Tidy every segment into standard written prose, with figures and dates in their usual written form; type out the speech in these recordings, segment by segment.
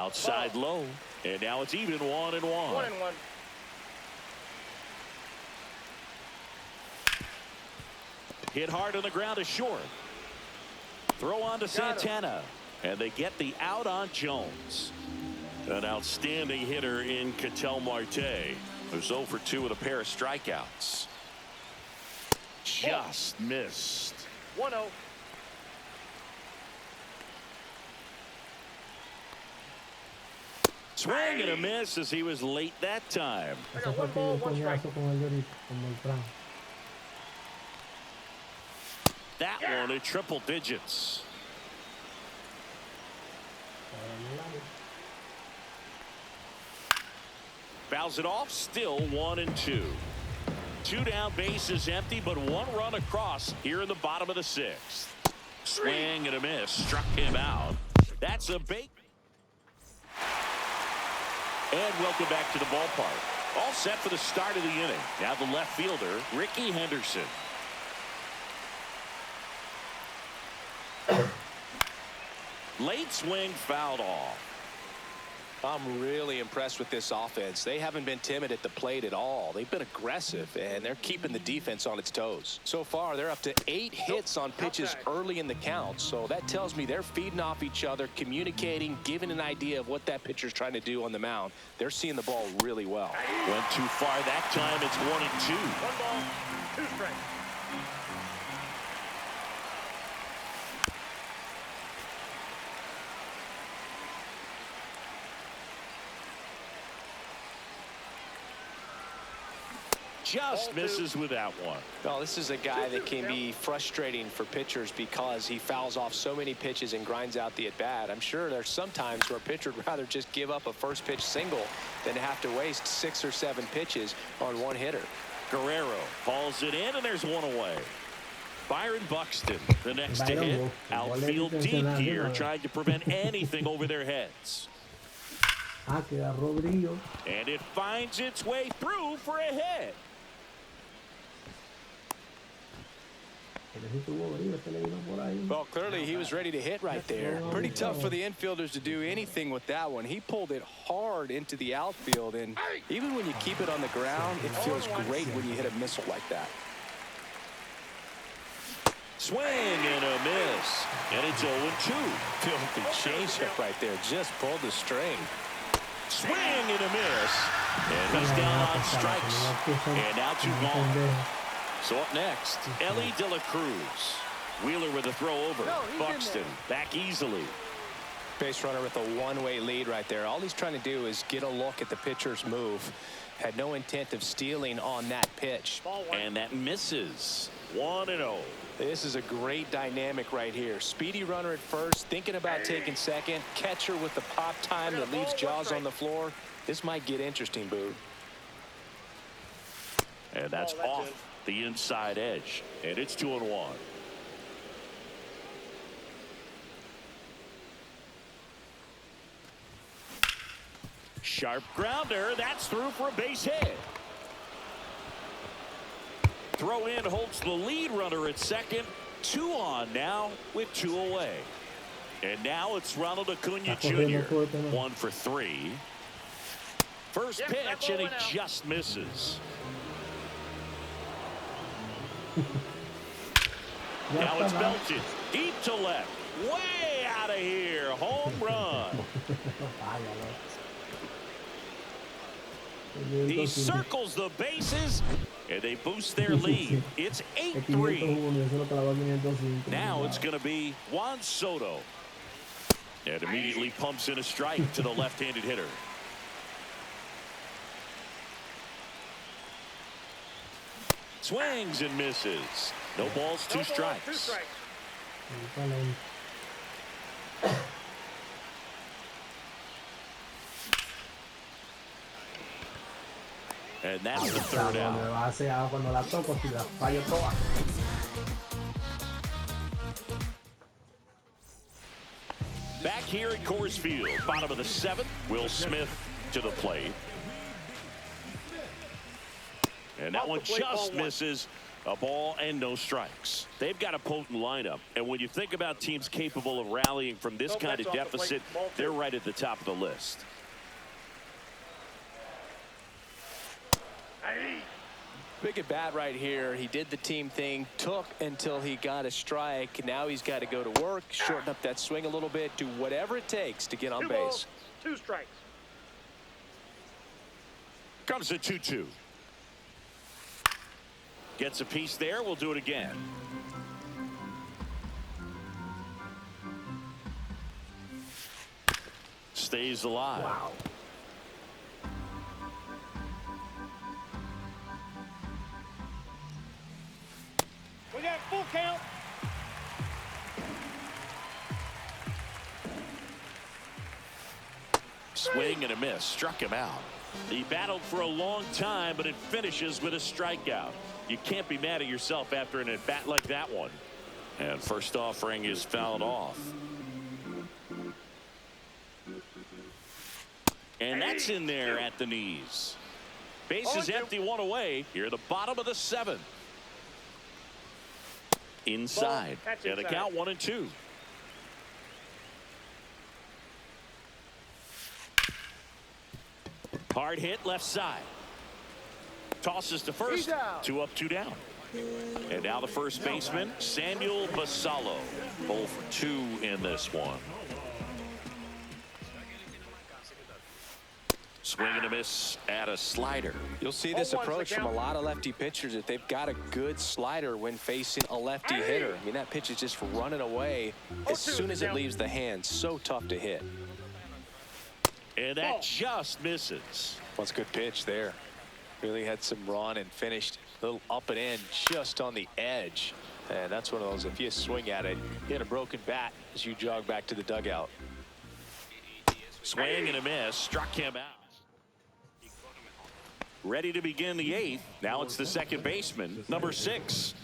Outside low. And now it's even 1-1. 1-1. Hit hard on the ground to short. Throw on to Santana. And they get the out on Jones. An outstanding hitter in Ketel Marte, who's 0 for 2 with a pair of strikeouts. Just missed. 1-0. Swing and a miss as he was late that time. I got 1 ball, 1 strike. That one in triple digits. Fouls it off, still 1-2. 2 down, bases empty, but 1 run across here in the bottom of the 6th. Swing and a miss, struck him out. That's a big. And welcome back to the ballpark. All set for the start of the inning. Now the left fielder, Ricky Henderson. Late swing fouled off. I'm really impressed with this offense. They haven't been timid at the plate at all. They've been aggressive, and they're keeping the defense on its toes. So far, they're up to 8 hits on pitches early in the count. So that tells me they're feeding off each other, communicating, giving an idea of what that pitcher's trying to do on the mound. They're seeing the ball really well. Went too far that time. It's 1-2. 1 ball, 2 strikes. Just misses with that one. Well, this is a guy that can be frustrating for pitchers because he fouls off so many pitches and grinds out the at-bat. I'm sure there's some times where a pitcher would rather just give up a first pitch single than to have to waste 6 or 7 pitches on one hitter. Guerrero falls it in, and there's 1 away. Byron Buxton, the next to hit. Outfield deep here, trying to prevent anything over their heads. And it finds its way through for a hit. Well, clearly he was ready to hit right there. Pretty tough for the infielders to do anything with that one. He pulled it hard into the outfield, and even when you keep it on the ground, it feels great when you hit a missile like that. Swing and a miss, and it's 0-2. Filthy changeup right there, just pulled the string. Swing and a miss, and he's down on strikes, and now 2 gone. So up next, Ellie De La Cruz. Wheeler with a throw over. Buxton back easily. Base runner with a one-way lead right there. All he's trying to do is get a look at the pitcher's move. Had no intent of stealing on that pitch. And that misses. 1-0. This is a great dynamic right here. Speedy runner at first, thinking about taking second. Catcher with the pop time that leaves Jaws on the floor. This might get interesting, Boo. And that's off the inside edge. And it's 2-1. Sharp grounder. That's through for a base hit. Throw in holds the lead runner at second. 2 on now with 2 away. And now it's Ronald Acuna Jr. 1 for 3. First pitch, and he just misses. Now it's belted deep to left. Way out of here. Home run. He circles the bases, and they boost their lead. It's 8-3. Now it's going to be Juan Soto. And immediately pumps in a strike to the left-handed hitter. Swings and misses. No balls, 2 strikes. And that's the 3rd out. Back here at Coors Field, bottom of the 7th, Will Smith to the plate. And that one just misses. A ball and no strikes. They've got a potent lineup. And when you think about teams capable of rallying from this kind of deficit, they're right at the top of the list. Big at bat right here. He did the team thing, took until he got a strike. Now he's got to go to work, shorten up that swing a little bit, do whatever it takes to get on base. 2 balls, 2 strikes. Comes a 2-2. Gets a piece there. We'll do it again. Stays alive. Wow. We got full count. Swing and a miss. Struck him out. He battled for a long time, but it finishes with a strikeout. You can't be mad at yourself after an at-bat like that one. And first offering is fouled off. And that's in there at the knees. Base is empty, 1 away. Here at the bottom of the 7th. Inside. And the count 1-2. Hard hit left side. Tosses to first. 2 up, 2 down. And now the first baseman, Samuel Basallo. 0 for 2 in this one. Swing and a miss at a slider. You'll see this approach from a lot of lefty pitchers if they've got a good slider when facing a lefty hitter. I mean, that pitch is just running away as soon as it leaves the hand. So tough to hit. And that just misses. What's a good pitch there. Really had some run and finished a little up and in just on the edge. And that's one of those, if you swing at it, hit a broken bat as you jog back to the dugout. Swing and a miss. Struck him out. Ready to begin the 8th. Now it's the second baseman, number 6.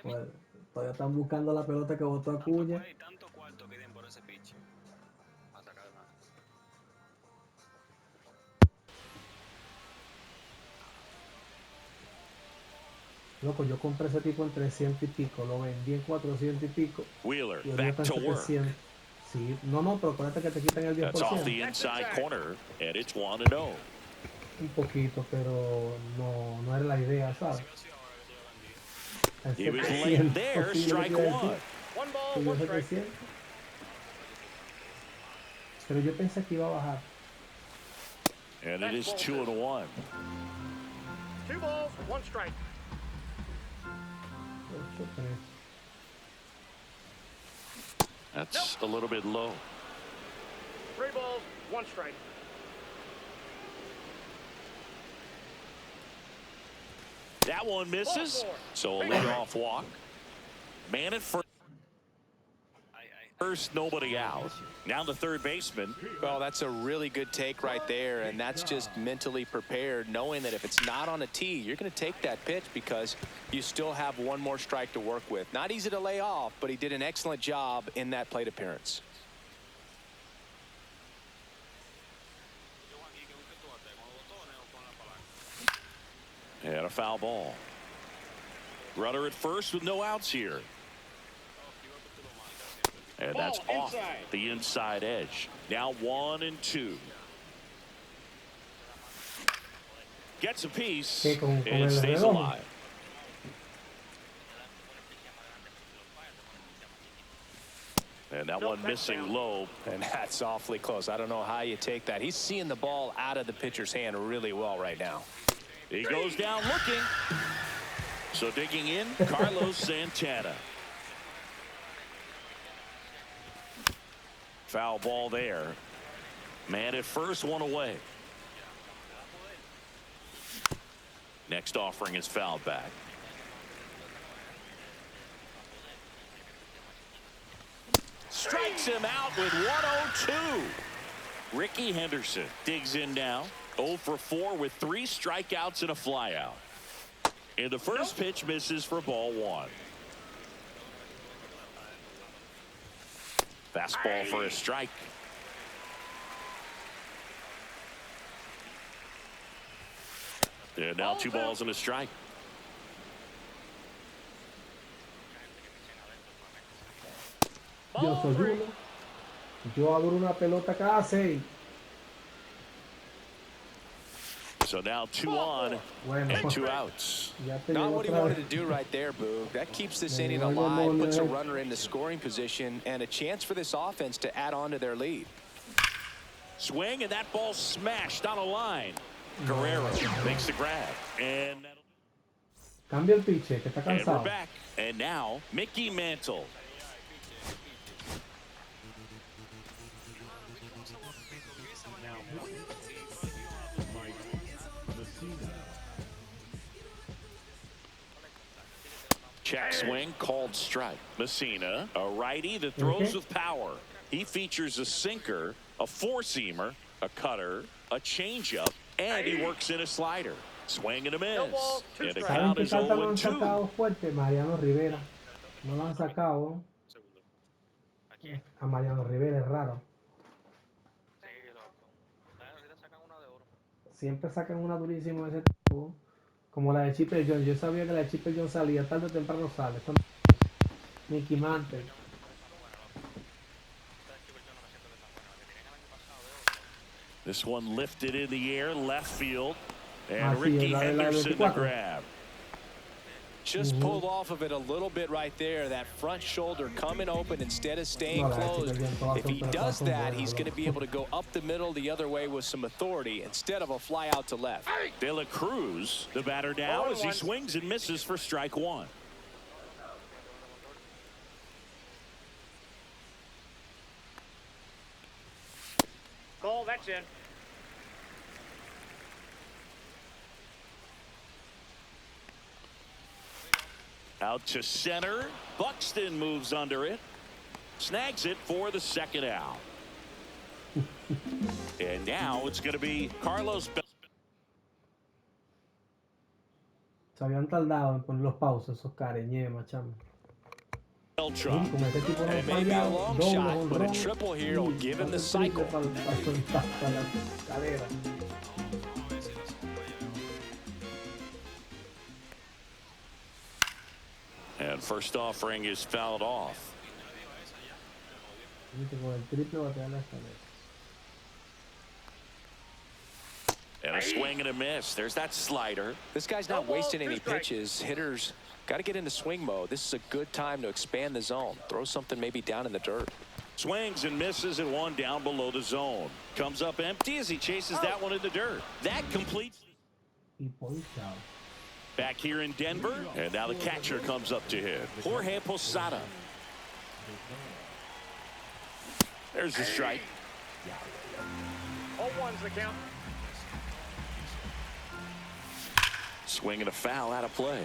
Well, todavía están buscando la pelota que botó Acuña. Loco, yo compré ese tipo en 300 y pico, lo vendí en 400 y pico. Wheeler Y back to work. Sí, no, pero acuérdate que te quitan el 10%. That's off the inside corner, and it's 1-0. Un poquito, pero no era la idea, ¿sabes? He was late there, strike 1. 1 ball, 1 strike. Pero yo pensé que iba a bajar. And it is 2-1. 2 balls, 1 strike. That's a little bit low. 3 balls, 1 strike. That one misses. So a leadoff walk. Man at first, nobody out. Now the third baseman. Well, that's a really good take right there, and that's just mentally prepared, knowing that if it's not on a tee, you're going to take that pitch because you still have 1 more strike to work with. Not easy to lay off, but he did an excellent job in that plate appearance. And a foul ball. Runner at first with no outs here. And that's off the inside edge. Now 1-2. Gets a piece and stays alive. And that one missing low. And that's awfully close. I don't know how you take that. He's seeing the ball out of the pitcher's hand really well right now. He goes down looking. So digging in, Carlos Santana. Foul ball there. Man at first, 1 away. Next offering is fouled back. Strikes him out with 1-0-2. Ricky Henderson digs in now. 0 for 4 with 3 strikeouts and a flyout. And the first pitch misses for ball 1. Fastball for a strike. And now 2 balls and a strike. Yo soy uno. Yo abro una pelota cada 6. So now 2 on and 2 outs. Not what he wanted to do right there, Boo. That keeps this inning alive, puts a runner into scoring position, and a chance for this offense to add on to their lead. Swing, and that ball smashed on a line. Guerrero makes the grab. And Cambia el pitcher, que está cansado. we're back. And now, Mickey Mantle. Check swing, called strike. Messina, a righty that throws with power. He features a sinker, a four-seamer, a cutter, a changeup, and he works in a slider. Swing and a miss. And the count is 0-2. Lo han sacado fuerte, Mariano Rivera. No lo han sacado. A Mariano Rivera es raro. Siempre sacan una durísima de ese tipo. Como la de Chipper Jones. Yo sabía que la de Chipper Jones salía tarde o temprano sale. Mickey Mantle. This one lifted in the air, left field. And Ricky Henderson the grab. Just pulled off of it a little bit right there. That front shoulder coming open instead of staying closed. If he does that, he's going to be able to go up the middle the other way with some authority instead of a fly out to left. De La Cruz, the batter now, as he swings and misses for strike 1. Ball, that's in. Out to center. Buxton moves under it. Snags it for the second out. And now it's going to be Carlos. Se habían tardado en poner los pausas, esos careñemas, chamo. Beltran. And maybe a long shot, but a triple here will give him the cycle. And first offering is fouled off. And a swing and a miss. There's that slider. This guy's not wasting any pitches. Hitters got to get into swing mode. This is a good time to expand the zone. Throw something maybe down in the dirt. Swings and misses and one down below the zone. Comes up empty as he chases that one in the dirt. That completes. Back here in Denver, and now the catcher comes up to hit. Jorge Posada. There's the strike. 0-1's the count. Swing and a foul out of play.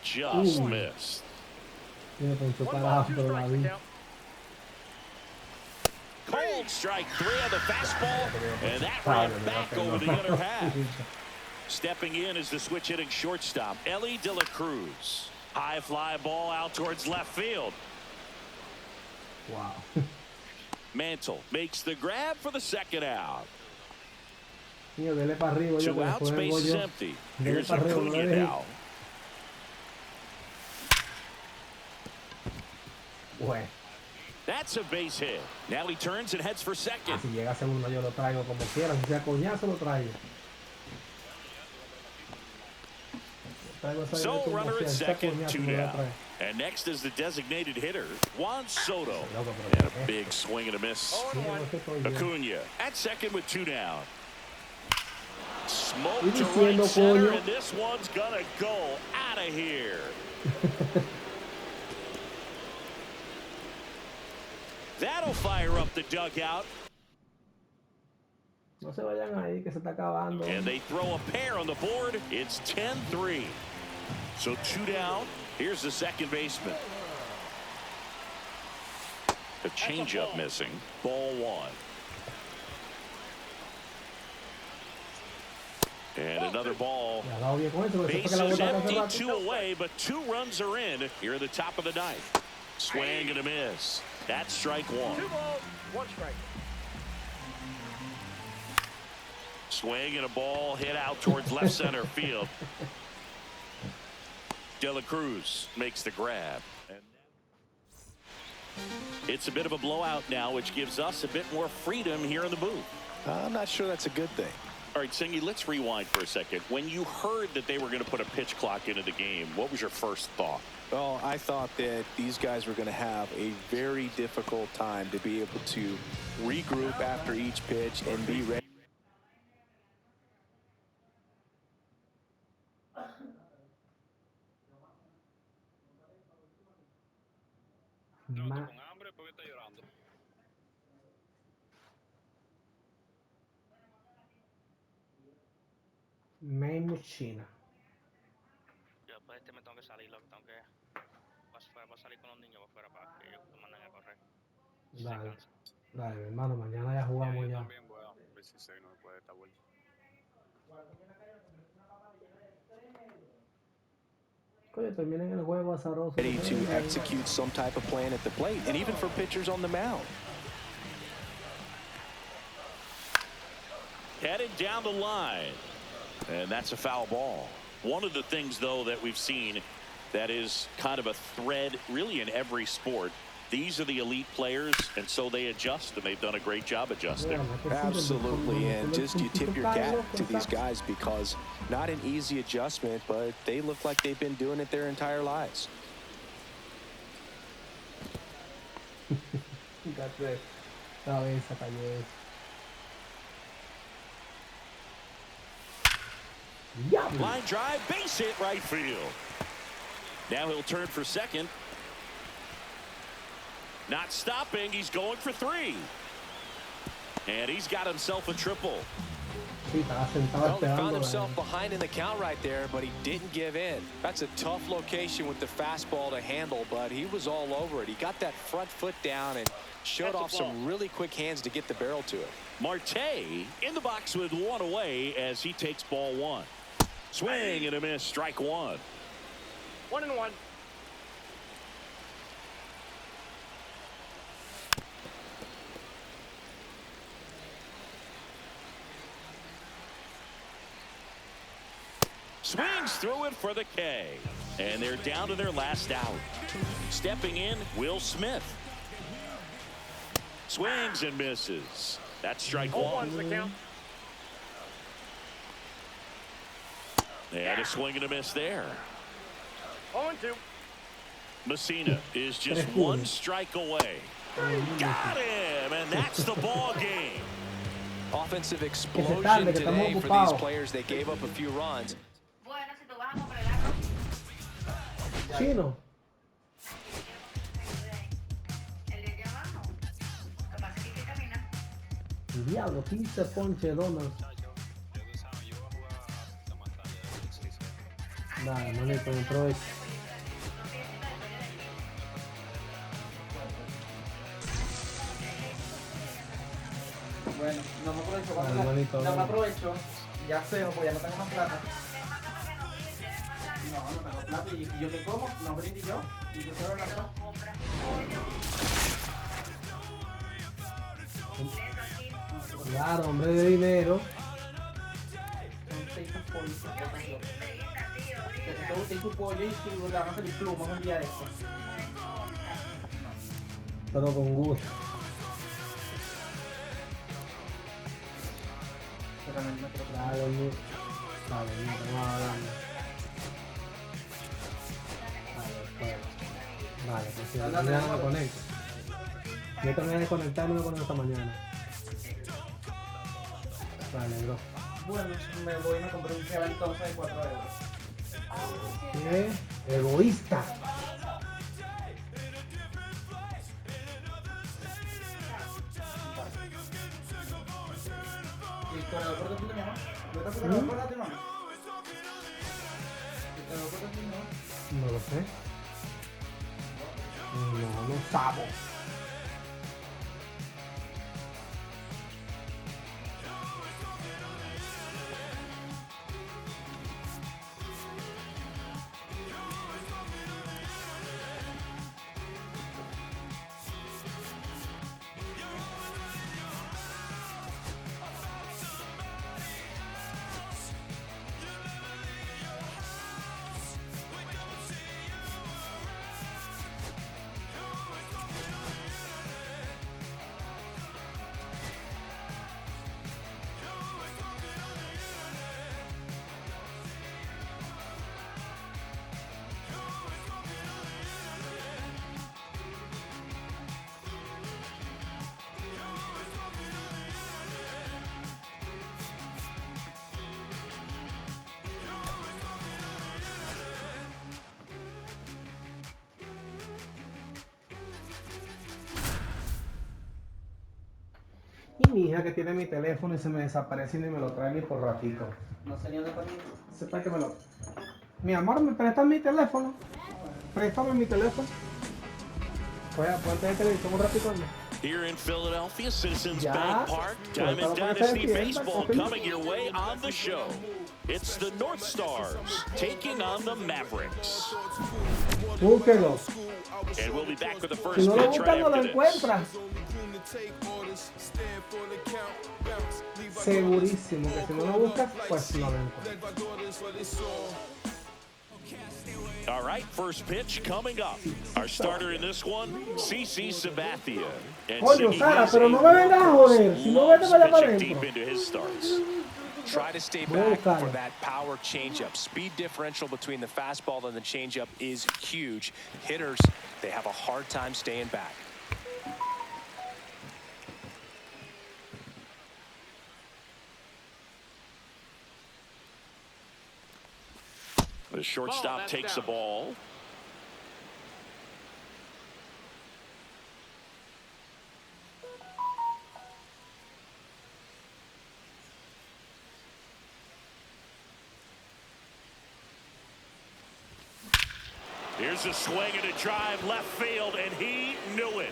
Just missed. 1 ball, 2 strikes the count. Cold strike 3 on the fastball, and that ran back over the other half. Stepping in is the switch hitting shortstop, Ellie De La Cruz. High fly ball out towards left field. Wow. Mantle makes the grab for the second out. 2 outs, base is empty. Here's Acuna now. Bueno. That's a base hit. Now he turns and heads for second. Si llega a segundo yo lo traigo como quiera. Si sea coñazo lo traigo. So runner at second, 2 down. And next is the designated hitter, Juan Soto. And a big swing and a miss. Acuna at second with 2 down. Smoke to right center, and this one's gonna go out of here. That'll fire up the dugout. No se vayan ahí, que se está acabando. And they throw a pair on the board. It's 10-3. So 2 down. Here's the second baseman. The changeup missing. Ball 1. And another ball. Bases empty, 2 away, but 2 runs are in here at the top of the 9th. Swing and a miss. That's strike one. 2 balls, 1 strike. Swing and a ball hit out towards left center field. De La Cruz makes the grab. And it's a bit of a blowout now, which gives us a bit more freedom here in the booth. I'm not sure that's a good thing. All right, Singy, let's rewind for a second. When you heard that they were going to put a pitch clock into the game, what was your first thought? Well, I thought that these guys were going to have a very difficult time to be able to regroup after each pitch and be ready. Ma- Muchina. Yo después me tengo que salir, lo que tengo que voy a salir con los niños afuera para que ellos te manden a correr. Dale, dale, mi hermano, mañana ya jugamos ya. Coño, terminen el juego azaroso. Ready to execute some type of plan at the plate, and even for pitchers on the mound. Headed down the line. And that's a foul ball. One of the things, though, that we've seen that is kind of a thread really in every sport. These are the elite players, and so they adjust, and they've done a great job adjusting. Absolutely, and just you tip your cap to these guys because not an easy adjustment, but they look like they've been doing it their entire lives. Line drive, base hit right field. Now he'll turn for second. Not stopping, he's going for 3. And he's got himself a triple. Well, he found himself behind in the count right there, but he didn't give in. That's a tough location with the fastball to handle, but he was all over it. He got that front foot down and showed off some really quick hands to get the barrel to it. Marte in the box with 1 away as he takes ball 1. Swing and a miss, strike 1. 1-1. Swings through it for the K. And they're down to their last out. Stepping in, Will Smith. Swings and misses. That's strike 1. 0-1's the count. And a swing and a miss there. 0-2. Messina is just 1 strike away. Got him, and that's the ball game. Offensive explosion today for these players. They gave up a few runs. Chino. Diablo, 15 ponche Donald. Dale, manito, me aprovecho. Bueno, no me aprovecho. Dale, manito, No me dale. aprovecho. Ya sé, porque ya no tengo más plata. No tengo plata. ¿Y yo qué como? No brindis yo. Y yo quiero la Claro, hombre de dinero. Son 6 pollos. Te gusta tu pollo y le van a salir plumas un día de esto. Pero con gusto. Pero no me quiero Dale, vamos hablando. Vale, pues si mañana me conecto. Yo también voy a desconectar, no me conecto mañana. Vale, bro. Bueno, me voy y me compré un gel entonces de 4 euros. ¿Qué? Egoísta. ¿Y el corredor por dónde, mamá? ¿Yo te corredor por dónde, mamá? ¿El corredor por dónde, mamá? No lo sé. No sabo. mi hija que tiene mi teléfono y se me desaparece y ni me lo trae ni por ratito. No sería de permiso. Sepa que me lo... Mi amor, ¿me prestas mi teléfono? Préstame mi teléfono. Voy a ponerte el televisor un ratito. Here in Philadelphia, Citizens Ya. Bank Park, Diamond Suéltalo para que Dynasty se defienda, Baseball cógelo. coming your way on the show. It's the North Stars taking on the Mavericks. Búsquelo. And we'll be back with the Si first no lo pitch buscas, right no lo after this. encuentras. Segurísimo que si no lo buscas, pues no lo encuentras. All right, first pitch coming up. Our starter in this one, CC Sabathia. And Coño, Siggy Sara, is pero a no me vengas a joder. Si no, vete loves para allá para pitching adentro. deep into his starts. Try to stay Voy a back buscarlo. for that power changeup. Speed differential between the fastball and the changeup is huge. Hitters, they have a hard time staying back. The shortstop takes the ball. Here's a swing and a drive left field, and he knew it.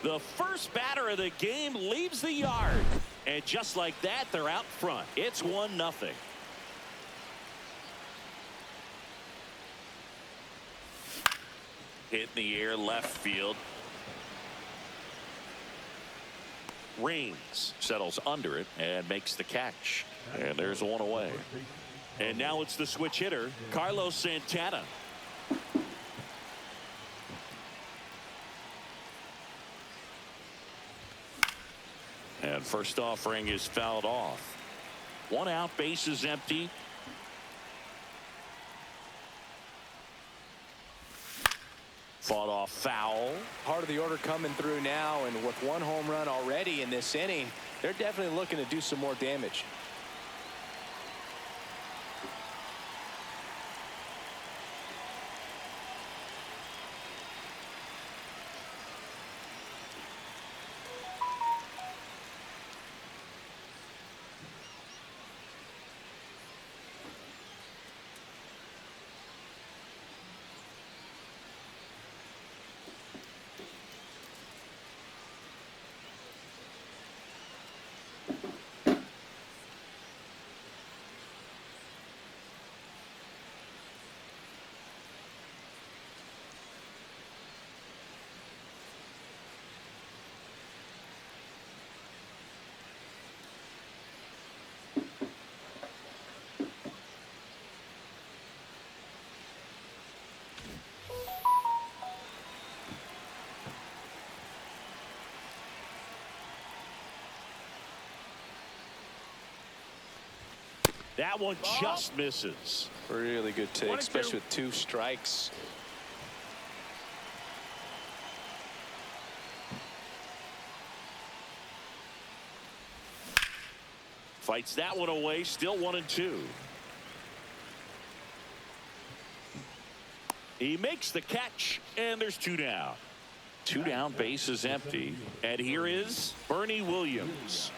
The first batter of the game leaves the yard. And just like that, they're out front. It's 1-0. Hit in the air left field. Reigns settles under it and makes the catch. And there's one away. And now it's the switch hitter, Carlos Santana. And first offering is fouled off. One out, base is empty. Fought off foul. Part of the order coming through now, and with one home run already in this inning, they're definitely looking to do some more damage. That one just misses. Really good take, especially with 2 strikes. Fights that one away, still 1-2. He makes the catch, and there's 2 down. 2 down, base is empty. And here is Bernie Williams.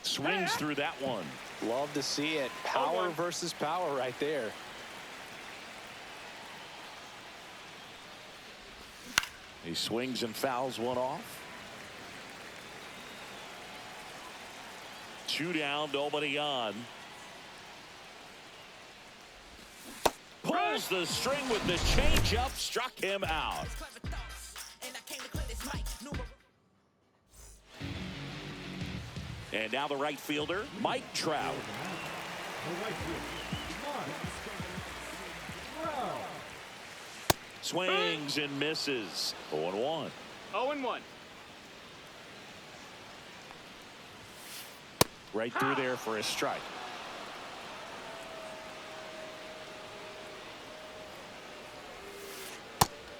Swings through that one. Love to see it. Power versus power right there. He swings and fouls one off. 2 down, nobody on. Pulls the string with the changeup, struck him out. And now the right fielder, Mike Trout. Swings and misses. 0-1. 0-1. Right through there for a strike.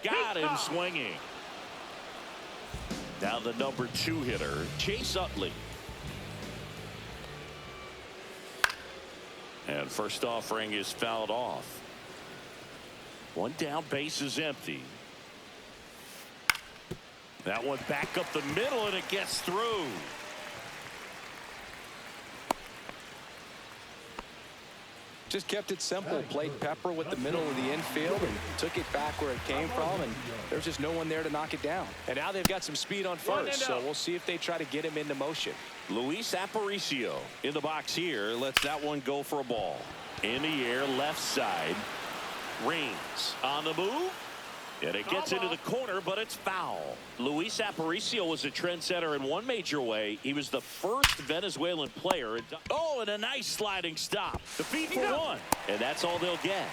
Got him swinging. Now the number 2 hitter, Chase Utley. And first offering is fouled off. One down, base is empty. That one back up the middle, and it gets through. Just kept it simple. Played pepper with the middle of the infield and took it back where it came from, and there's just no one there to knock it down. And now they've got some speed on first, so we'll see if they try to get him into motion. Luis Aparicio in the box here. Lets that one go for a ball. In the air, left side. Reigns on the move. And it gets into the corner, but it's foul. Luis Aparicio was a trendsetter in one major way. He was the first Venezuelan player. Oh, and a nice sliding stop. The feed for one. And that's all they'll get.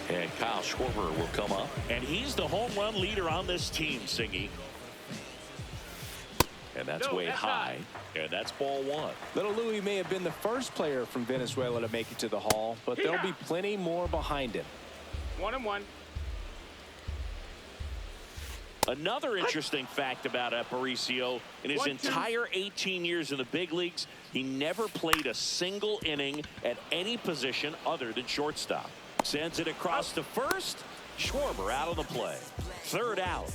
And Kyle Schwarber will come up. And he's the home run leader on this team, Singy. And that's way high. And that's ball one. Little Louis may have been the first player from Venezuela to make it to the Hall, but there'll be plenty more behind him. 1-1. Another interesting fact about Aparicio, in his entire 18 years in the big leagues, he never played a single inning at any position other than shortstop. Sends it across to first. Schwarber out of the play. Third out.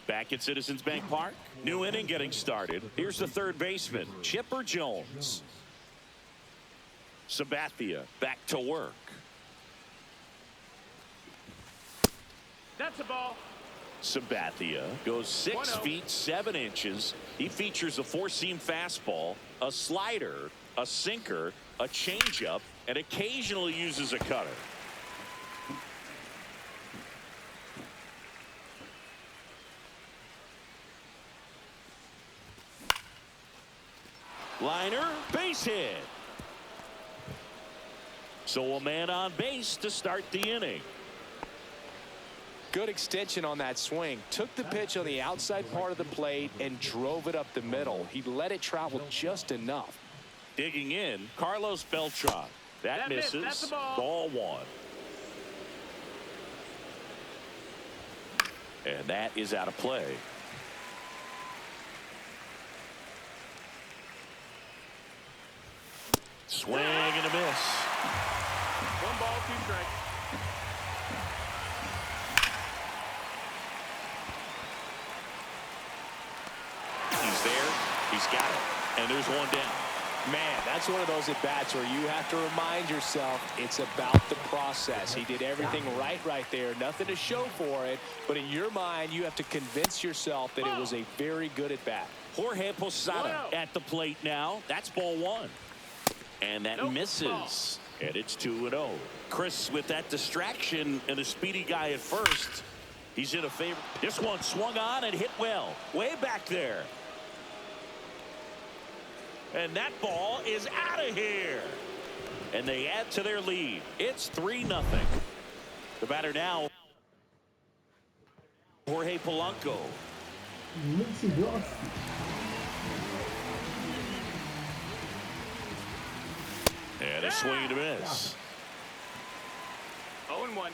Back at Citizens Bank Park. New inning getting started. Here's the third baseman, Chipper Jones. Sabathia back to work. That's a ball. Sabathia goes 6 feet 7 inches. He features a four-seam fastball, a slider, a sinker, a changeup, and occasionally uses a cutter. Liner, base hit. So a man on base to start the inning. Good extension on that swing. Took the pitch on the outside part of the plate and drove it up the middle. He let it travel just enough. Digging in, Carlos Beltran. That misses. That's the ball. Ball one. And that is out of play. Swing and a miss. 1 ball, 2 strikes. He's there. He's got it. And there's one down. Man, that's one of those at-bats where you have to remind yourself it's about the process. He did everything right there. Nothing to show for it. But in your mind, you have to convince yourself that it was a very good at-bat. Jorge Posada at the plate now. That's ball one. And that misses. And it's 2-0. Chris with that distraction and a speedy guy at first. He's in a favor. This one swung on and hit well. Way back there. And that ball is out of here. And they add to their lead. It's 3-0. The batter now, Jorge Polanco. And a swing and a miss. 0-1.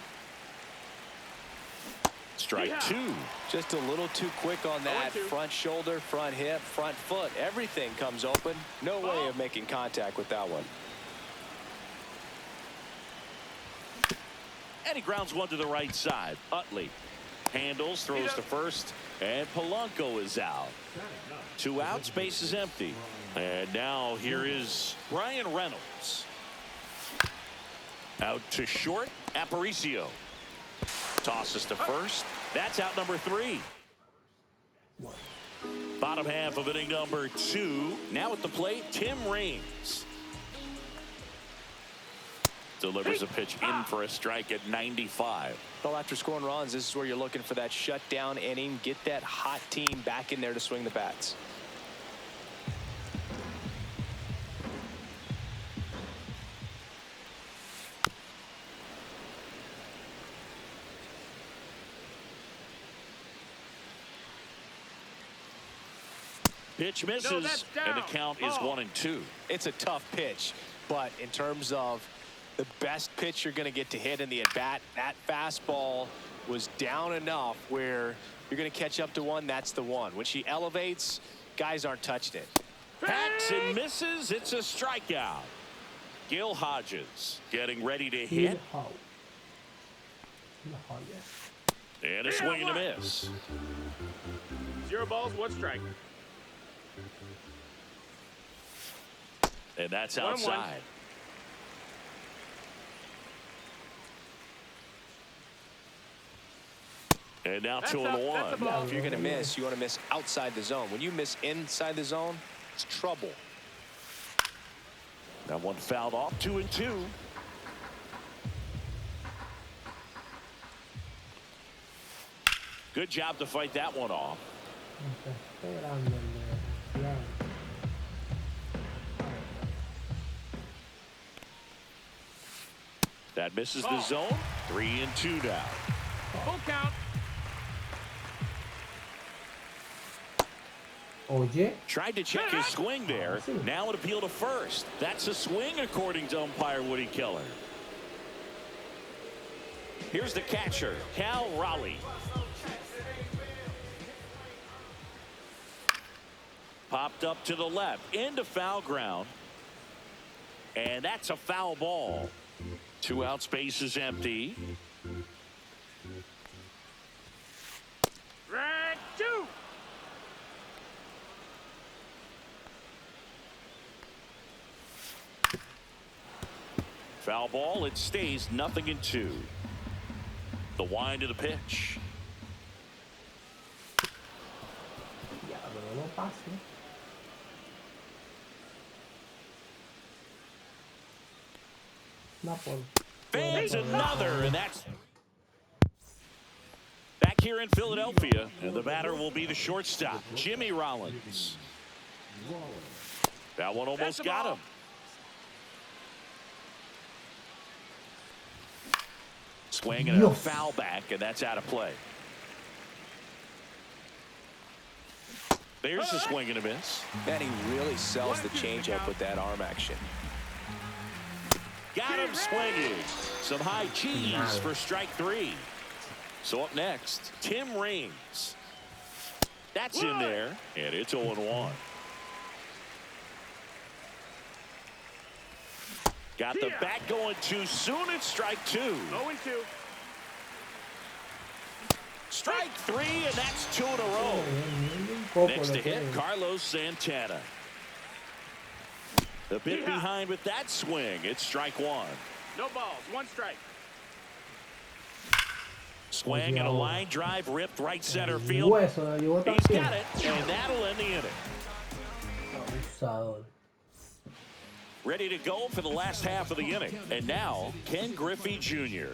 Strike two. Just a little too quick on that. 0-2. Front shoulder, front hip, front foot. Everything comes open. No way of making contact with that one. And he grounds one to the right side. Utley handles, throws to first, and Polanco is out. 2 outs, base is empty. And now here is Ryan Reynolds. Out to short, Aparicio. Tosses to first. That's out number 3. Bottom half of inning number 2. Now at the plate, Tim Raines. Delivers a pitch in for a strike at 95. Well, after scoring runs, this is where you're looking for that shutdown inning. Get that hot team back in there to swing the bats. Pitch misses, and the count is 1-2. It's a tough pitch, but in terms of the best pitch you're going to get to hit in the at-bat, that fastball was down enough where you're going to catch up to one. That's the one. When she elevates, guys aren't touching it. Hacks and misses. It's a strikeout. Gil Hodges getting ready to hit. And a swing and a miss. 0 balls, 1 strike. And that's 1-1. outside. And now That's 2 up. and That's a 1. ball. If you're going to miss, you want to miss outside the zone. When you miss inside the zone, it's trouble. That one fouled off. 2 and 2. Good job to fight that one off. That misses the zone. 3 and 2 now. Full count. Oye, Tried to check his swing there. Now an appeal to first. That's a swing according to umpire Woody Keller. Here's the catcher, Cal Raleigh. Popped up to the left into foul ground. And that's a foul ball. 2 out, space is empty. Right, 2. Foul ball, it stays 0-2. The wind of the pitch. Fans another, and that's back here in Philadelphia, and the batter will be the shortstop, Jimmy Rollins. That one almost got him. Swing and a foul back, and that's out of play. There's a swing and a miss. Man, he really sells the changeup with that arm action. Got him swinging. Some high cheese for strike 3. So up next, Tim Raines. That's in there, and it's 0-1. Got the bat going too soon. It's strike 2. 0-2. Strike 3, and that's 2 in a row. Next to hit, Carlos Santana. A bit behind with that swing. It's strike 1. No balls, 1 strike. Swing and a line drive ripped right center field. He's got it, and that'll end the inning. Ready to go for the last half of the inning. And now, Ken Griffey Jr.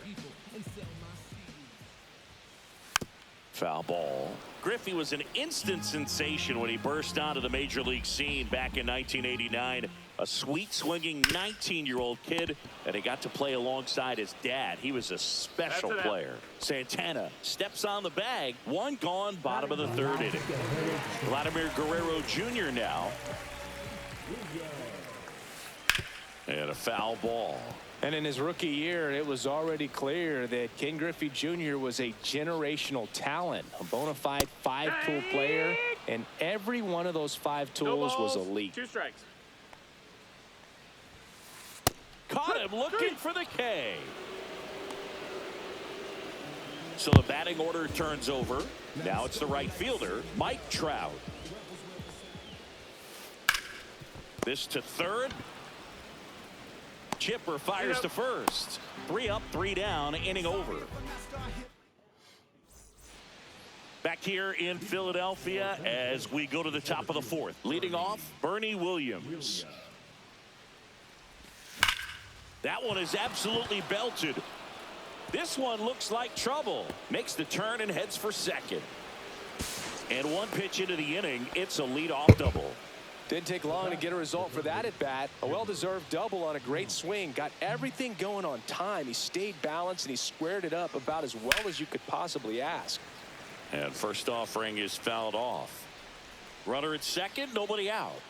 Foul ball. Griffey was an instant sensation when he burst onto the major league scene back in 1989. A sweet swinging 19-year-old kid, and he got to play alongside his dad. He was a special player. Santana steps on the bag. 1 gone, bottom of the 3rd inning. Vladimir Guerrero Jr. now. And a foul ball. And in his rookie year, it was already clear that Ken Griffey Jr. was a generational talent, a bona fide 5-tool player, and every one of those 5 tools was elite. 2 strikes. Caught him looking for the K. So the batting order turns over. Now it's the right fielder, Mike Trout. This to 3rd. Chipper fires to first. 3 up, 3 down, inning over. Back here in Philadelphia as we go to the top of the 4th. Leading off, Bernie Williams. That one is absolutely belted. This one looks like trouble. Makes the turn and heads for second. And 1 pitch into the inning, it's a leadoff double. Didn't take long to get a result for that at bat. A well-deserved double on a great swing. Got everything going on time. He stayed balanced and he squared it up about as well as you could possibly ask. And first offering is fouled off. Runner at second, nobody out.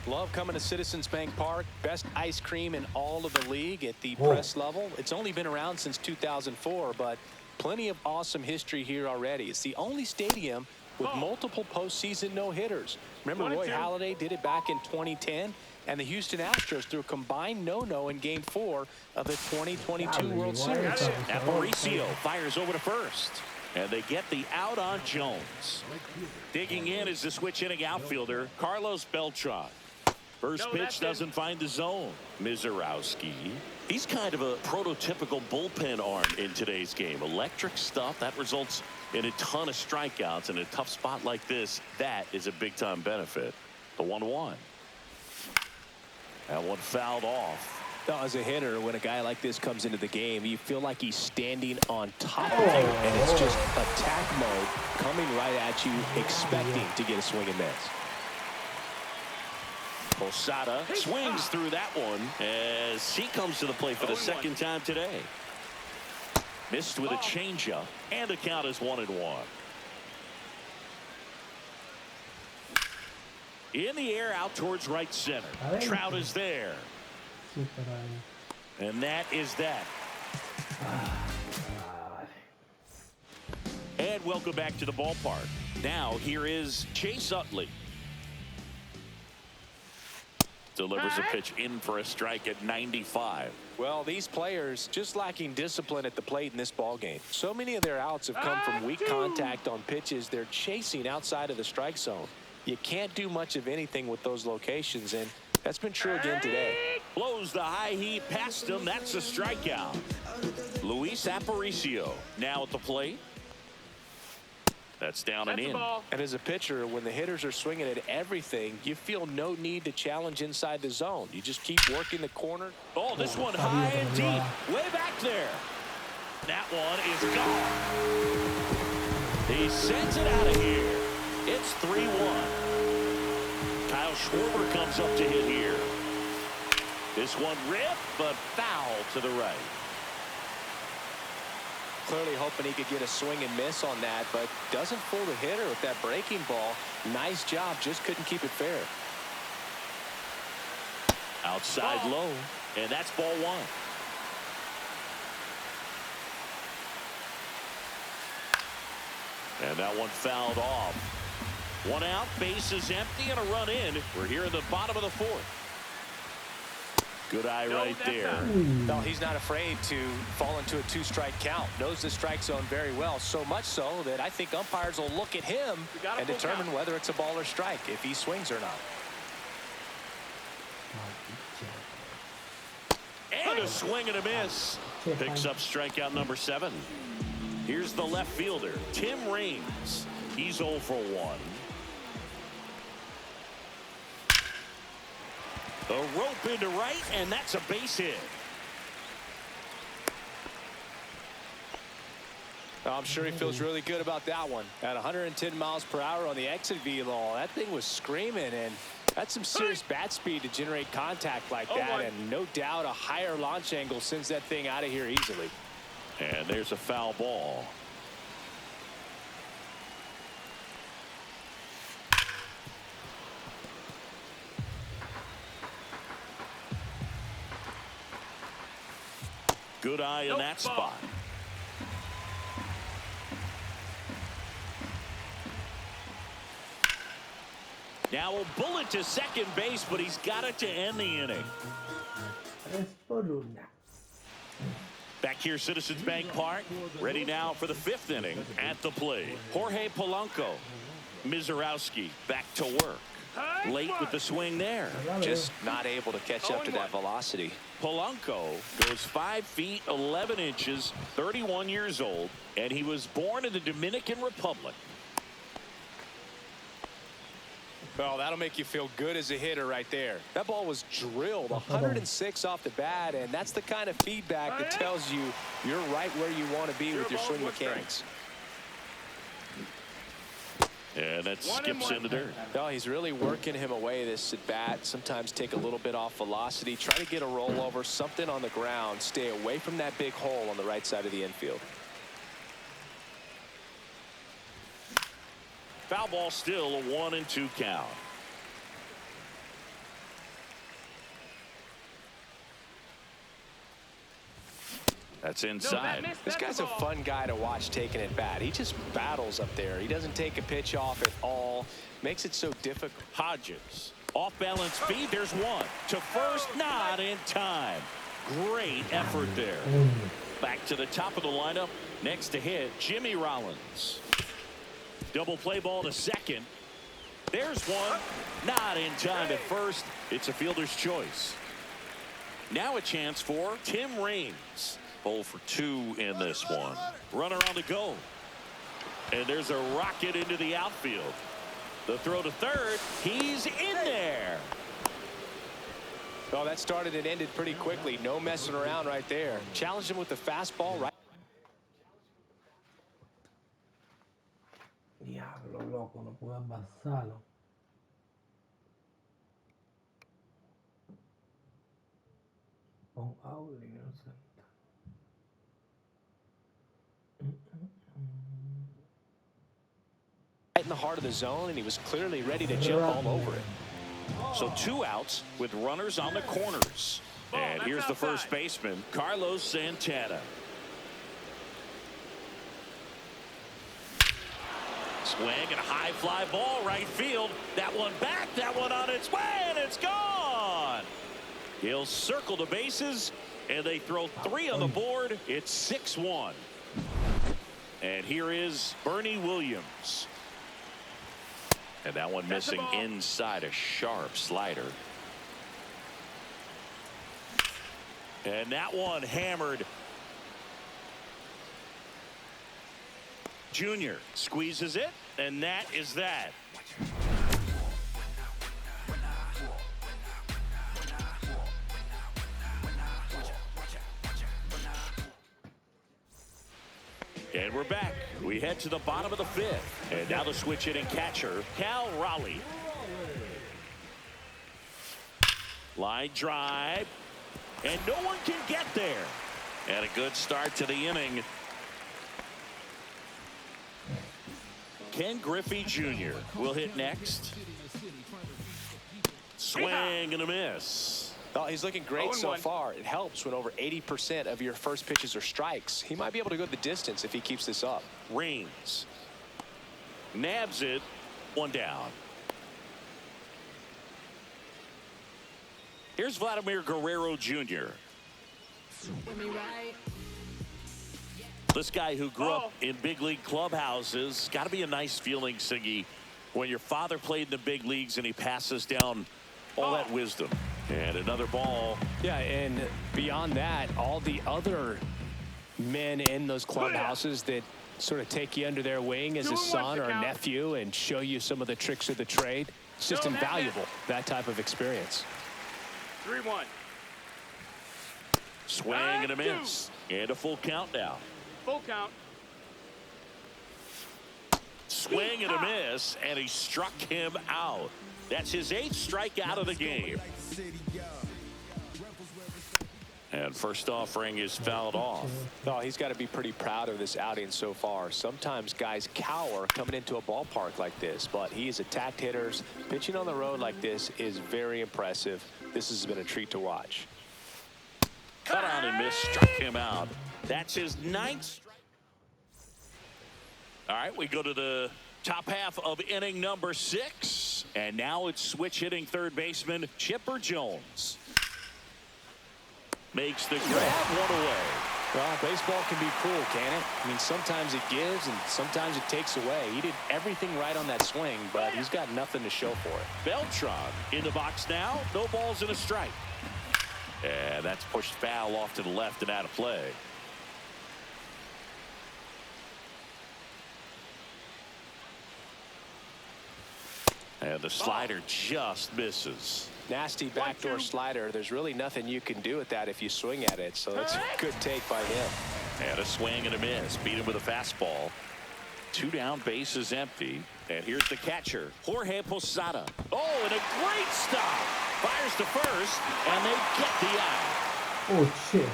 Love coming to Citizens Bank Park. Best ice cream in all of the league at the press level. It's only been around since 2004, but plenty of awesome history here already. It's the only stadium with multiple postseason no-hitters. Remember, Roy Halladay did it back in 2010, and the Houston Astros threw a combined no-no in Game 4 of the 2022 World Series. Aparicio fires over to first, and they get the out on Jones. Digging in is the switch inning outfielder Carlos Beltran. First pitch doesn't find the zone. Mizorowski. He's kind of a prototypical bullpen arm in today's game. Electric stuff that results in a ton of strikeouts in a tough spot like this. That is a big time benefit. The 1-1. That one fouled off. Now, as a hitter, when a guy like this comes into the game, you feel like he's standing on top of you, and it's just attack mode coming right at you, expecting to get a swing and miss. Posada swings through that one as he comes to the plate for the second time today. Missed with a changeup, and the count is 1-1. In the air out towards right center. Trout is there. And that is that. And welcome back to the ballpark. Now here is Chase Utley. Delivers a pitch in for a strike at 95. Well, these players just lacking discipline at the plate in this ball game. So many of their outs have come from weak contact on pitches they're chasing outside of the strike zone. You can't do much of anything with those locations, and that's been true again today. Blows the high heat past him. That's a strikeout. Luis Aparicio now at the plate. That's down and in. And as a pitcher, when the hitters are swinging at everything, you feel no need to challenge inside the zone. You just keep working the corner. Oh, this one high and deep. Way back there. That one is gone. He sends it out of here. It's 3-1. Kyle Schwarber comes up to hit here. This one ripped, but foul to the right. Clearly hoping he could get a swing and miss on that, but doesn't fool the hitter with that breaking ball. Nice job, just couldn't keep it fair. Outside low, and that's ball 1. And that one fouled off. 1 out, base is empty, and a run in. We're here in the bottom of the 4th. Good eye right there. No, he's not afraid to fall into a 2-strike count. Knows the strike zone very well, so much so that I think umpires will look at him and determine whether it's a ball or strike, if he swings or not. And a swing and a miss. Picks up strikeout number 7. Here's the left fielder, Tim Raines. He's 0 for 1. A rope into right, and that's a base hit. I'm sure he feels really good about that one. At 110 miles per hour on the exit velo, that thing was screaming, and that's some serious bat speed to generate contact like that, and no doubt a higher launch angle sends that thing out of here easily. And there's a foul ball. Good eye in that spot. Now a bullet to second base, but he's got it to end the inning. Back here, Citizens Bank Park, ready now for the 5th inning. At the plate, Jorge Polanco. Mizorowski back to work. Late with the swing there. Just not able to catch up to that velocity. Polanco goes 5 feet 11 inches, 31 years old, and he was born in the Dominican Republic. Well, that'll make you feel good as a hitter right there. That ball was drilled 106 off the bat, and that's the kind of feedback that tells you you're right where you want to be with your swing mechanics. And that skips in the dirt. No, he's really working him away this at bat. Sometimes take a little bit off velocity. Try to get a rollover, something on the ground. Stay away from that big hole on the right side of the infield. Foul ball still, a 1-2 count. That's inside. This guy's a fun guy to watch taking at bat. He just battles up there. He doesn't take a pitch off at all. Makes it so difficult. Hodges. Off balance feed. There's one. To first, not in time. Great effort there. Back to the top of the lineup. Next to hit, Jimmy Rollins. Double play ball to second. There's one. Not in time at first. It's a fielder's choice. Now a chance for Tim Raines. 0 for 2 in this one. Runner on the go. And there's a rocket into the outfield. The throw to third. He's in there. Oh, that started and ended pretty quickly. No messing around right there. Challenged him with the fastball right. Diablo, loco, no puedo pasarlo. Pon audio, no sé. Right in the heart of the zone, and he was clearly ready to jump all over it. So 2 outs with runners on the corners. And here's the first baseman, Carlos Santana. Swing and a high fly ball right field. That one back, that one on its way, and it's gone. He'll circle the bases, and they throw 3 on the board. It's 6-1. And here is Bernie Williams. And that one missing inside a sharp slider. And that one hammered. Junior squeezes it, and that is that. And we're back. We head to the bottom of the 5th. And now the switch hitting catcher, Cal Raleigh. Line drive. And no one can get there. And a good start to the inning. Ken Griffey Jr. will hit next. Swing and a miss. Oh, he's looking great so far. It helps when over 80% of your first pitches are strikes. He might be able to go the distance if he keeps this up. Raines nabs it. 1 down. Here's Vladimir Guerrero Jr. This guy who grew up in big league clubhouses. Got to be a nice feeling, Siggy, when your father played in the big leagues and he passes down all that wisdom. And another ball. Yeah, and beyond that, all the other men in those clubhouses that sort of take you under their wing as a son or a nephew and show you some of the tricks of the trade. It's just invaluable, that type of experience. 3-1. Swing and a miss. And a full count now. Full count. Swing and a miss, and he struck him out. That's his 8th strikeout of the game. And first offering is fouled off. Oh, he's got to be pretty proud of this outing so far. Sometimes guys cower coming into a ballpark like this, but he's attacked hitters. Pitching on the road like this is very impressive. This has been a treat to watch. Cut on and miss, struck him out. That's his 9th strike. All right, we go to the top half of inning number 6. And now it's switch hitting third baseman Chipper Jones. Makes the grab, 1 away. Well, baseball can be cruel, can it? I mean, sometimes it gives and sometimes it takes away. He did everything right on that swing, but he's got nothing to show for it. Beltran in the box now. No balls and a strike. And that's pushed foul off to the left and out of play. And the slider just misses. Nasty backdoor slider. There's really nothing you can do with that if you swing at it. So that's a good take by him. And a swing and a miss. Beat him with a fastball. 2 down, bases empty. And here's the catcher, Jorge Posada. Oh, and a great stop. Fires to first, and they get the out. Oh, shit.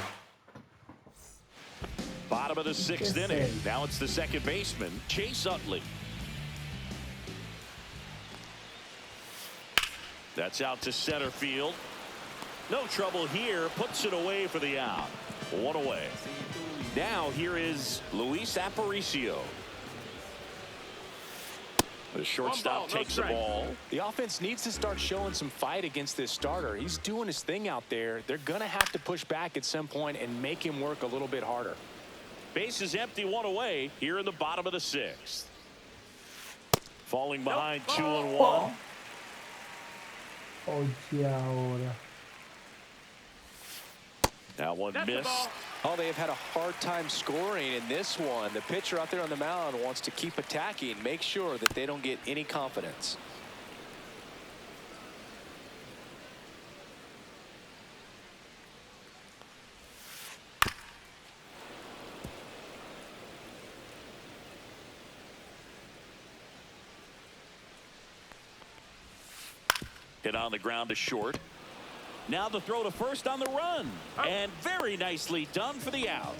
Bottom of the 6th inning. Now it's the second baseman, Chase Utley. That's out to center field. No trouble here. Puts it away for the out. One away. Now here is Luis Aparicio. The shortstop takes the ball. The offense needs to start showing some fight against this starter. He's doing his thing out there. They're going to have to push back at some point and make him work a little bit harder. Base is empty, one away here in the bottom of the sixth. Falling behind 2-1. Oye, ahora. That one missed. Oh, they have had a hard time scoring in this one. The pitcher out there on the mound wants to keep attacking, make sure that they don't get any confidence. Hit on the ground to short. Now the throw to first on the run. And very nicely done for the out.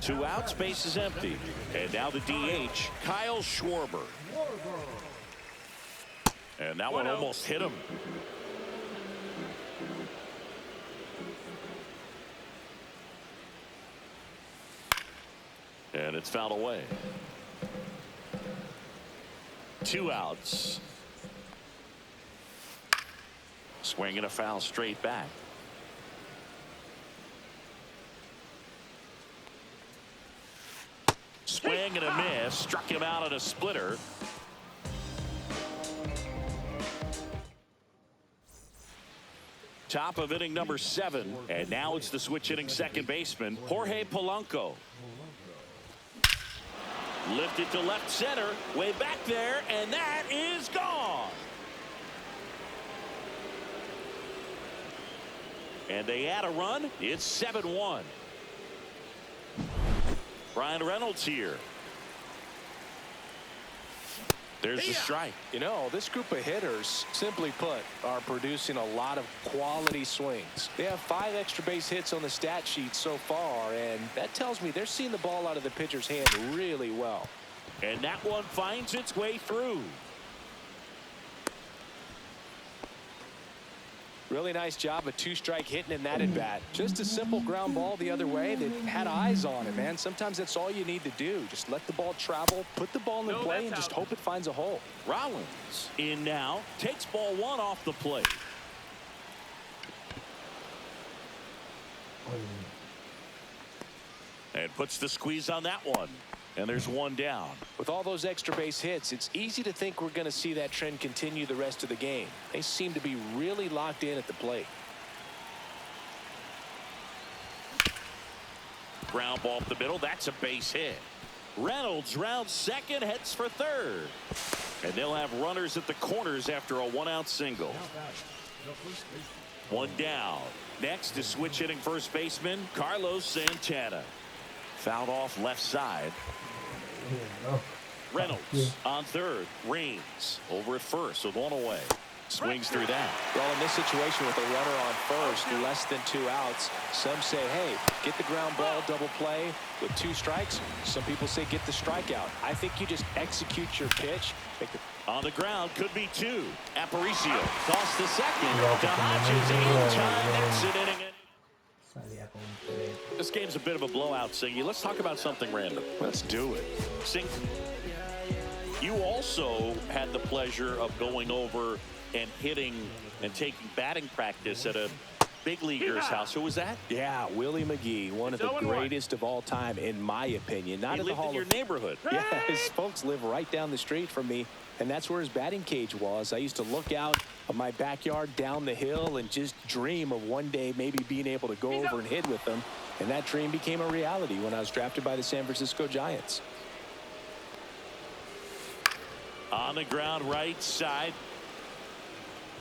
2 outs, base is empty. And now the DH, Kyle Schwarber. And that one almost hit him. And it's fouled away. 2 outs. Swing and a foul straight back. Swing and a miss. Struck him out at a splitter. Top of inning number 7. And now it's the switch hitting second baseman, Jorge Polanco. Lifted to left center. Way back there. And that is gone. And they add a run. It's 7-1. Brian Reynolds here. There's the strike. You know, this group of hitters, simply put, are producing a lot of quality swings. They have 5 extra base hits on the stat sheet so far, and that tells me they're seeing the ball out of the pitcher's hand really well. And that one finds its way through. Really nice job of 2-strike hitting in that at bat. Just a simple ground ball the other way that had eyes on it, man. Sometimes that's all you need to do. Just let the ball travel, put the ball in the play, and just hope it finds a hole. Rollins in now, takes ball 1 off the plate. And puts the squeeze on that one. And there's 1 down. With all those extra base hits, it's easy to think we're going to see that trend continue the rest of the game. They seem to be really locked in at the plate. Ground ball up the middle. That's a base hit. Reynolds rounds second, heads for third. And they'll have runners at the corners after a 1-out single. 1 down. Next is switch hitting first baseman Carlos Santana. Fouled off left side. Reynolds on third. Raines over at first with 1 away. Swings through that. Well, in this situation with a runner on first, less than 2 outs, some say, hey, get the ground ball double play with 2 strikes. Some people say get the strikeout. I think you just execute your pitch. On the ground, could be 2. Aparicio tossed to second. Dodges in time. Exit inning. This game's a bit of a blowout, Singy. Let's talk about something random. Let's do it. Sing, you also had the pleasure of going over and hitting and taking batting practice at a big leaguer's house. Who was that? Yeah, Willie McGee, one of the greatest of all time, in my opinion. Not in the Hall of your neighborhood. Yeah, his folks live right down the street from me, and that's where his batting cage was. I used to look out of my backyard down the hill and just dream of one day maybe being able to go over and hit with them. And that dream became a reality when I was drafted by the San Francisco Giants. On the ground right side.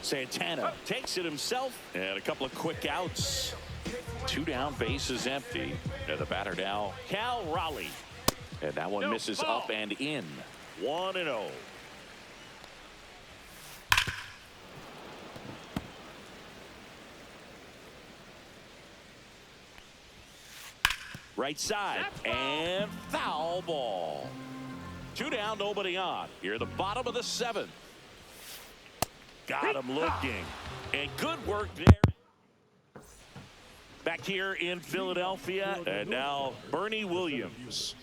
Santana takes it himself. And a couple of quick outs. 2 down, base is empty. And the batter now, Cal Raleigh. And that one misses up and in. 1-0. Right side and foul ball. 2 down, nobody on. Here, the bottom of the 7th. Got him looking. And good work there. Back here in Philadelphia, and now Bernie Williams.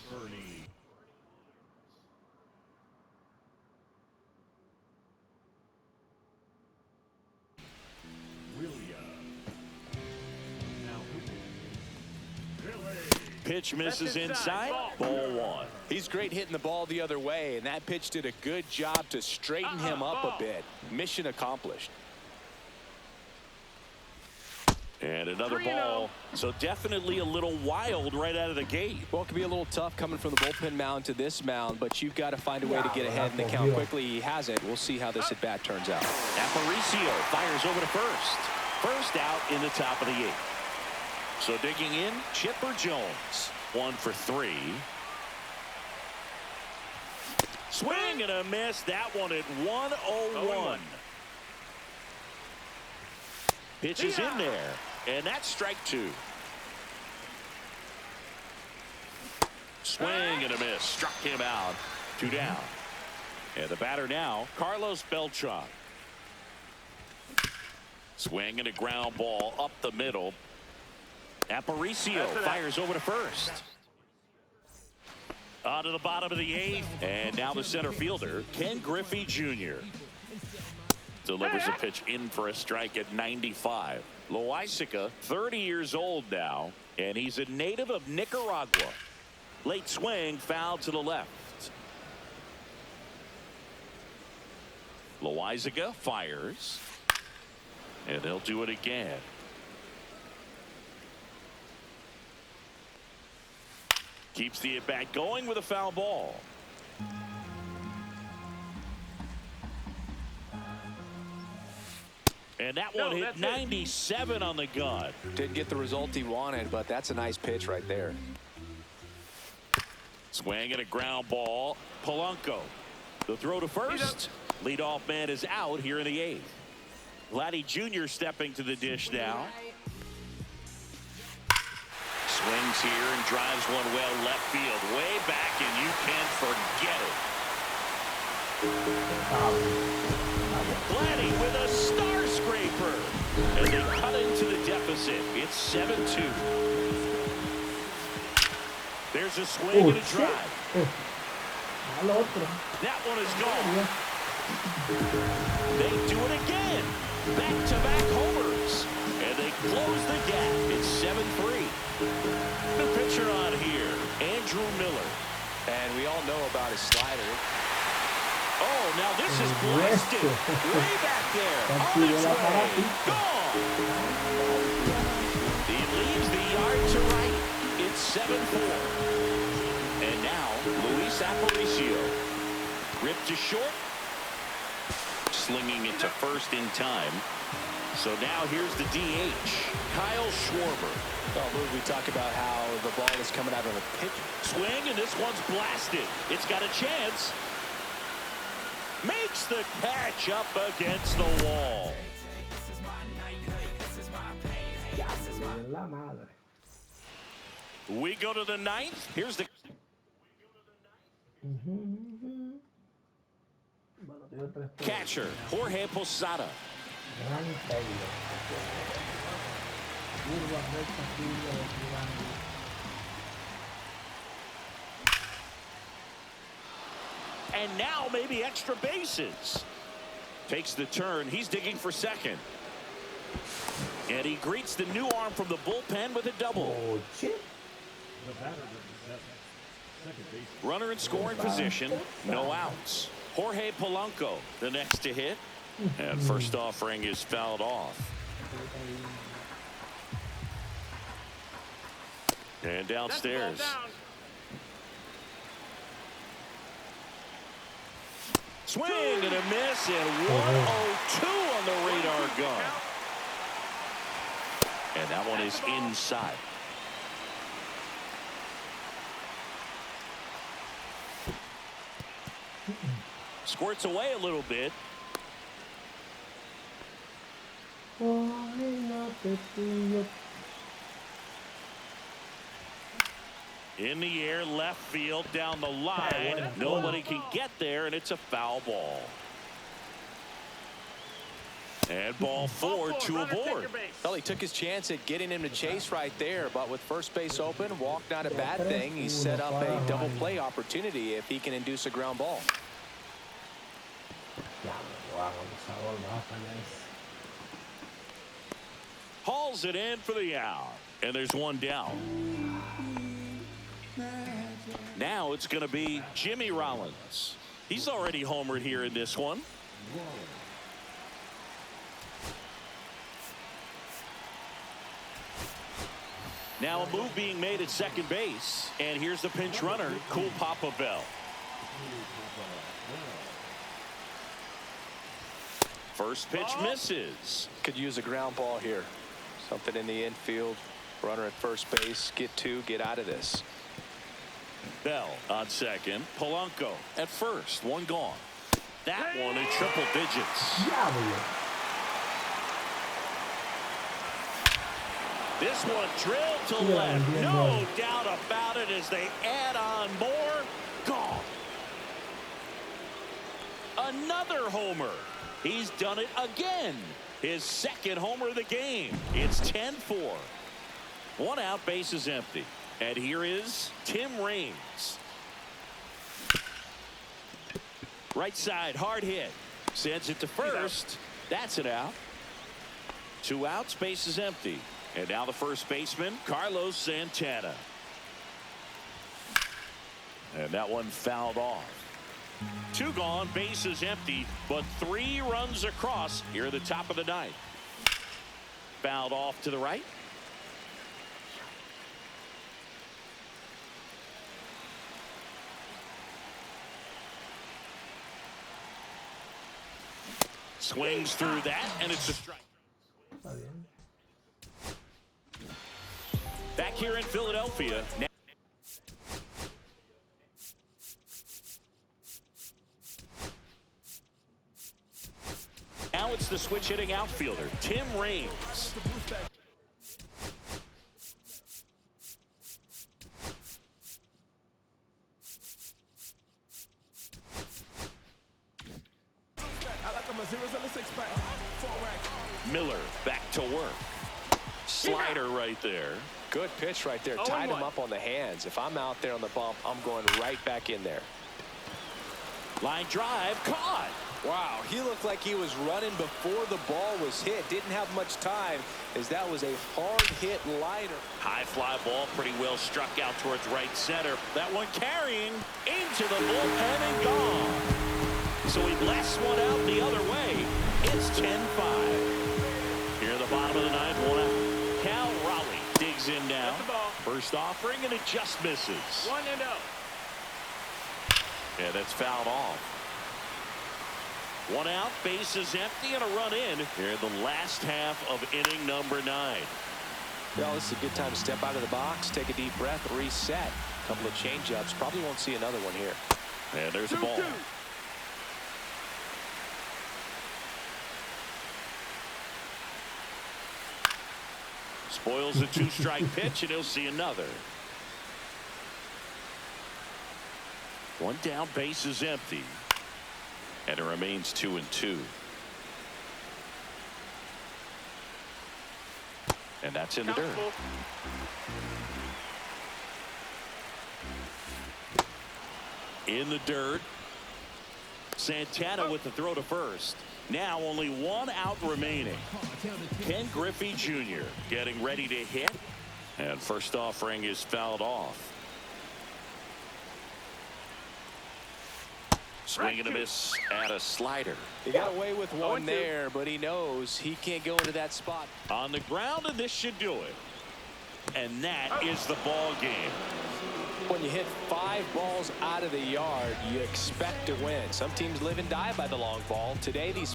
Pitch misses inside. Ball one. He's great hitting the ball the other way, and that pitch did a good job to straighten him up a bit. Mission accomplished. And another ball. So definitely a little wild right out of the gate. Well, it can be a little tough coming from the bullpen mound to this mound, but you've got to find a way to get ahead in the count quickly. He hasn't. We'll see how this at bat turns out. Aparicio fires over to first. First out in the top of the eighth. So digging in, Chipper Jones. 1 for 3. Swing and a miss. That one at 1-0-1. Pitch is in there. And that's strike 2. Swing and a miss. Struck him out. 2 down. And the batter now, Carlos Beltran. Swing and a ground ball up the middle. Aparicio fires over to first. On to the bottom of the eighth. And now the center fielder, Ken Griffey Jr. delivers a pitch in for a strike at 95. Loaizica, 30 years old now, and he's a native of Nicaragua. Late swing, foul to the left. Loaizica fires, and they'll do it again. Keeps the at-bat going with a foul ball. And that one hit 97 on the gun. Didn't get the result he wanted, but that's a nice pitch right there. Swing and a ground ball. Polanco. The throw to first. Leadoff man is out here in the eighth. Vladdy Jr. stepping to the dish now. Swings here and drives one well left field. Way back, and you can forget it. Vladdy with a star scraper. And they cut into the deficit. It's 7-2. There's a swing and a drive. That one is gone. They do it again. Back-to-back homers. And they close the gap. It's 7-3. The pitcher on here, Andrew Miller. And we all know about his slider. Oh, now this is blasted. Way back there. On its way. Gone. He leaves the yard to right. It's 7-4. And now, Luis Aparicio. Ripped to short. Slinging it to first in time. So now here's the DH, Kyle Schwarber. Oh, we talk about how the ball is coming out of the pitch. Swing, and this one's blasted. It's got a chance. Makes the catch up against the wall. We go to the ninth. Here's the... catcher, Jorge Posada. And now maybe extra bases. Takes the turn. He's digging for second. And he greets the new arm from the bullpen with a double. Runner in scoring position. No outs. Jorge Polanco, the next to hit. And first offering is fouled off. And downstairs. Swing and a miss, and 102 on the radar gun. And that one is inside. Squirts away a little bit. In the air, left field, down the line. Nobody can get there, and it's a foul ball. And ball 4, 2 aboard. Well, he took his chance at getting him to chase right there, but with first base open, walk not a bad thing. He set up a double play opportunity if he can induce a ground ball. Hauls it in for the out, and there's one down. Now it's going to be Jimmy Rollins. He's already homered here in this one. Now a move being made at second base, and here's the pinch runner, Cool Papa Bell. First pitch misses. Could use a ground ball here. Something in the infield. Runner at first base. Get 2. Get out of this. Bell on second. Polanco at first. One gone. That one in triple digits. This one drilled to left. No doubt about it as they add on more. Gone. Another homer. He's done it again. His second homer of the game. It's 10-4. One out, base is empty. And here is Tim Raines. Right side, hard hit. Sends it to first. That's it out. 2 outs, base is empty. And now the first baseman, Carlos Santana. And that one fouled off. 2 gone, base is empty, but 3 runs across here at the top of the 9th. Fouled off to the right. Swings through that, and it's a strike. Back here in Philadelphia. Now it's the switch hitting outfielder, Tim Raines. Miller back to work. Slider right there. Good pitch right there. Tied him up on the hands. If I'm out there on the bump, I'm going right back in there. Line drive, caught. Wow, he looked like he was running before the ball was hit. Didn't have much time as that was a hard hit liner. High fly ball, pretty well struck out towards right center. That one carrying into the bullpen and gone. So he blasts one out the other way. It's 10-5. Here in the bottom of the 9th, 1 out. Cal Raleigh digs in now. First offering, and it just misses. 1-0. Yeah, that's fouled off. 1 out, base is empty, and a run in here in the last half of inning number 9. Well, this is a good time to step out of the box, take a deep breath, reset. A couple of change-ups. Probably won't see another one here. And there's a ball. 2-2. Spoils a 2-strike pitch, and he'll see another. 1 down, base is empty. And it remains 2-2. And that's in the dirt. In the dirt. Santana with the throw to first. Now only 1 out remaining. Ken Griffey Jr. getting ready to hit. And first offering is fouled off. Swing and a miss at a slider. He got away with one there, but he knows he can't go into that spot. On the ground, and this should do it. And that is the ball game. When you hit 5 balls out of the yard, you expect to win. Some teams live and die by the long ball. Today, these